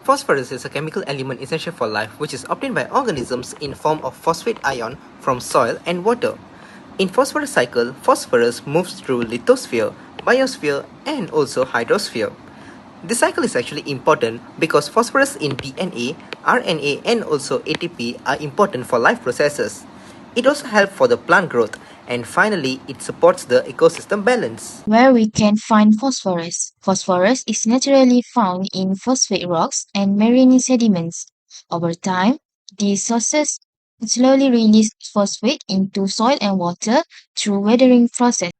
Phosphorus is a chemical element essential for life which is obtained by organisms in form of phosphate ion from soil and water. In phosphorus cycle, phosphorus moves through lithosphere, biosphere and also hydrosphere. This cycle is actually important because phosphorus in DNA, RNA and also ATP are important for life processes. It also helps for the plant growth and finally it supports the ecosystem balance. Where we can find phosphorus. Phosphorus is naturally found in phosphate rocks and marine sediments. Over time, these sources slowly release phosphate into soil and water through weathering process.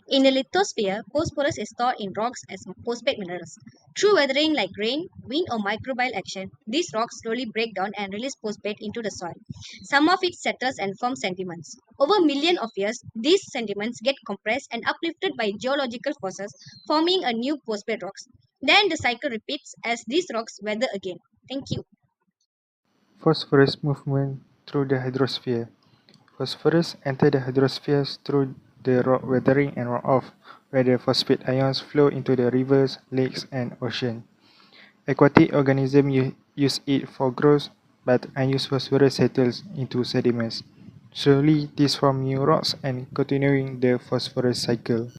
In the lithosphere, phosphorus is stored in rocks as phosphate minerals. Through weathering like rain, wind, or microbial action, these rocks slowly break down and release phosphate into the soil. Some of it settles and forms sediments. Over millions of years, these sediments get compressed and uplifted by geological forces, forming a new phosphate rocks. Then the cycle repeats as these rocks weather again. Thank you. Phosphorus movement through the hydrosphere. Phosphorus enter the hydrosphere through the rock weathering and runoff, where the phosphate ions flow into the rivers, lakes, and ocean. Aquatic organisms use it for growth, but unused phosphorus settles into sediments. Slowly, these form new rocks and continuing the phosphorus cycle.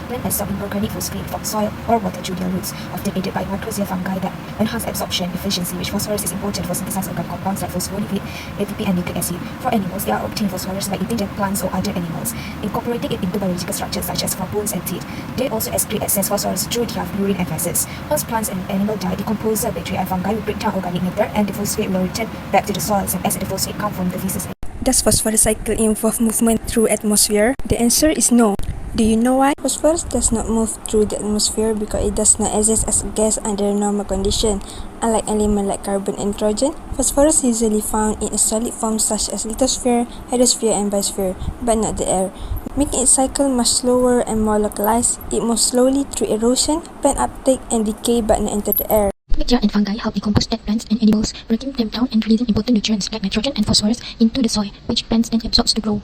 Plant absorb inorganic phosphate from soil or water through their roots, often aided by microbial fungi that enhance absorption efficiency, which phosphorus is important for synthesized organic compounds like phospholipid, ATP, and nucleic acid. For animals, they are obtained phosphorus by eating dead plants or other animals, incorporating it into biological structures such as for bones and teeth. They also excrete excess phosphorus through their urine and feces. Once plants and animals die, decomposer, bacteria, and fungi will break down organic matter, and the phosphate will return back to the soil, as the phosphate comes from the feces. Does phosphorus cycle involve movement through atmosphere? The answer is no. Do you know why? Phosphorus does not move through the atmosphere because it does not exist as a gas under normal conditions. Unlike elements like carbon and nitrogen, phosphorus is usually found in a solid form such as lithosphere, hydrosphere, and biosphere, but not the air. Making its cycle much slower and more localized, it moves slowly through erosion, plant uptake, and decay but not enter the air. Bacteria and fungi help decompose dead plants and animals, breaking them down and releasing important nutrients like nitrogen and phosphorus into the soil, which plants then absorb to grow.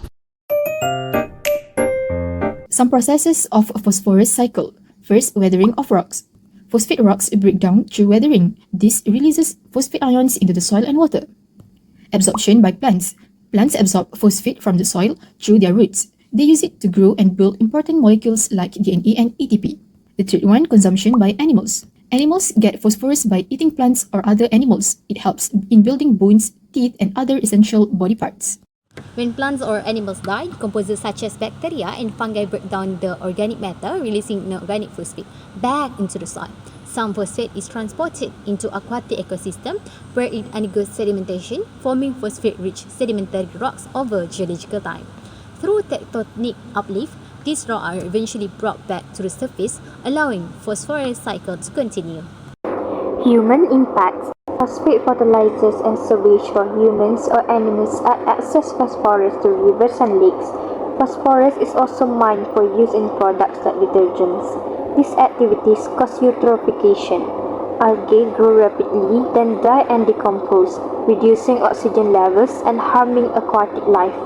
Some processes of a phosphorus cycle. First, weathering of rocks. Phosphate rocks break down through weathering. This releases phosphate ions into the soil and water. Absorption by plants. Plants absorb phosphate from the soil through their roots. They use it to grow and build important molecules like DNA and ATP. The third one, consumption by animals. Animals get phosphorus by eating plants or other animals. It helps in building bones, teeth, and other essential body parts. When plants or animals die, decomposers such as bacteria and fungi break down the organic matter, releasing inorganic phosphate back into the soil. Some phosphate is transported into aquatic ecosystem where it undergoes sedimentation, forming phosphate-rich sedimentary rocks over geological time. Through tectonic uplift, these rocks are eventually brought back to the surface, allowing phosphorus cycle to continue. Human impacts. Phosphate fertilizers and sewage for humans or animals add excess phosphorus to rivers and lakes. Phosphorus is also mined for use in products like detergents. These activities cause eutrophication. Algae grow rapidly, then die and decompose, reducing oxygen levels and harming aquatic life.